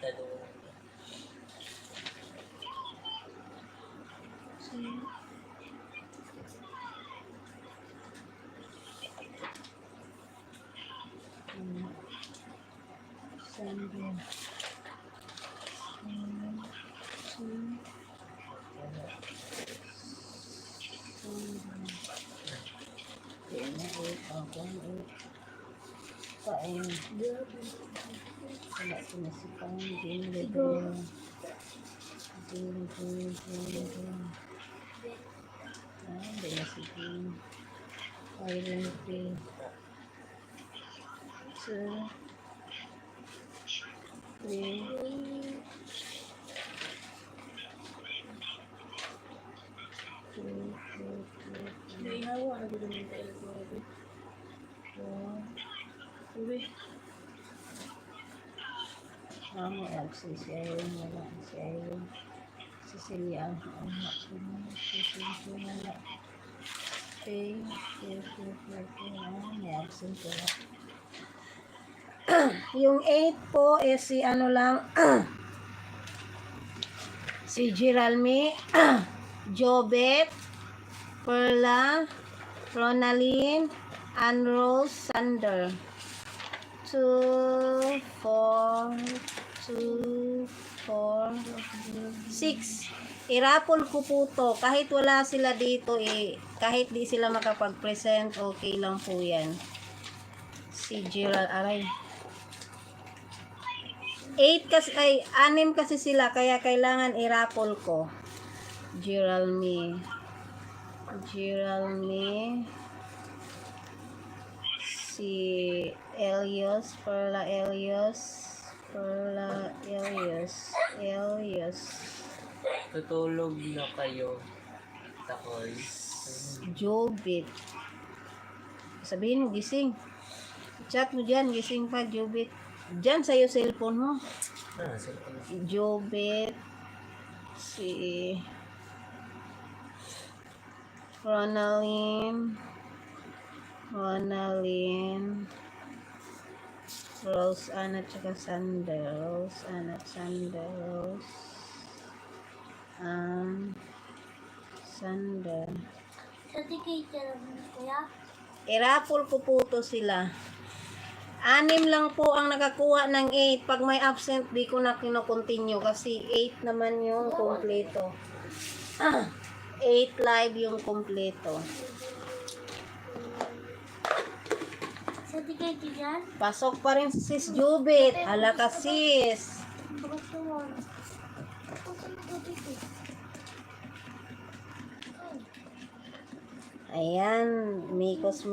kita doon. Wala sinasipang dito. Hindi na sige. Iron pay. So, May hawa na gusto ng tayo ko. Uwi. Amo absent si Iron, wala si Iron. Cecilia ang anak ko na. Cecilia wala. Okay, may absent wala. Yung 8 po is si ano lang, si Geralme, Jobet, Perla, Ronaline, and Rose Sander. 2, 4, 2, 4, 6. Irapol ko po to. Kahit wala sila dito, kahit di sila makapag-present, okay lang po yan. Si Gerald, aray. 6 kasi sila, kaya kailangan irapol ko. Geralme, si Elios, Perla Elios. Tutulog na kayo sa call. Jobit. Sabihin mo, gising. Chat mo dyan, gising pa, Jobit. Dyan sa'yo cellphone mo. Si Jobit. Si Ronaline, Rose Anna tsaka Sander, Sander. Certificate na kuya? Irapol ko po to sila. 6 lang po ang nakakuha ng 8. Pag may absent, di ko na kino-continue kasi 8 naman yung kompleto. 8 live yung kompleto. Certificate yan? Pasok pa rin si Sis Jubit. Ala ka sis. Ayan, mikos.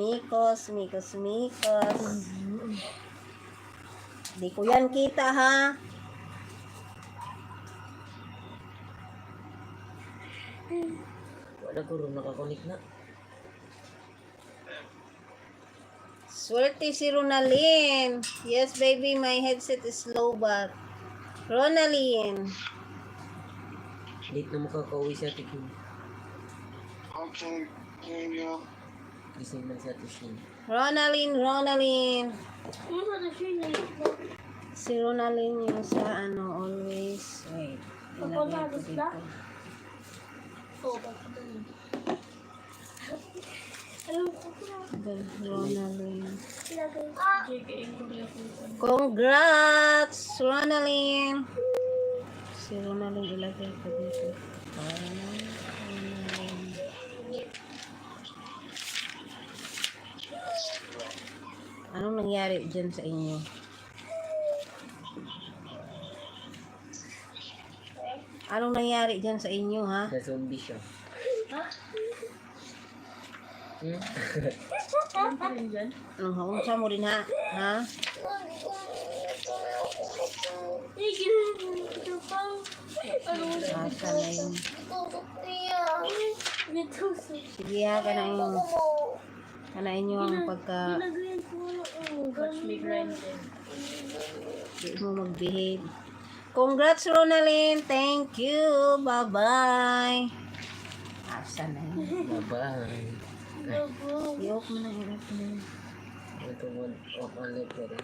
Di ko yan kita ha. Wala ko rin nakakonik na. Swerte si Ronaline. Yes baby, my headset is low but. Ronaline. Late na makakauwi sa tikin. Okay, Daniel. Gising man sa tikin. Ronaline. Ano na siya na? Si Ronaline yung sa ano, always. Wait, ilagay ko dito. Oo, bakit doon? Alam ko na. Ronaline. JKM ko lang po. Congrats, Ronaline. Si Ronaline ilagay ko dito. Anong nangyari dyan sa inyo? Anong nangyari dyan sa inyo, ha? Sa zombie siya. Ano rin dyan? Unsa mo rin, ha? Ha? Ito pang ano? Asa na yun? Dito sa Sige, ha? Kanain nyo ang pagka... ginagayan ko watch me grind din. Di mo mag-behave. Congrats, Ronaline. Thank you. Bye-bye. Asa na yun? Bye-bye. I-off mo na, i-off mo na. Ito mo, off ulit ko rin.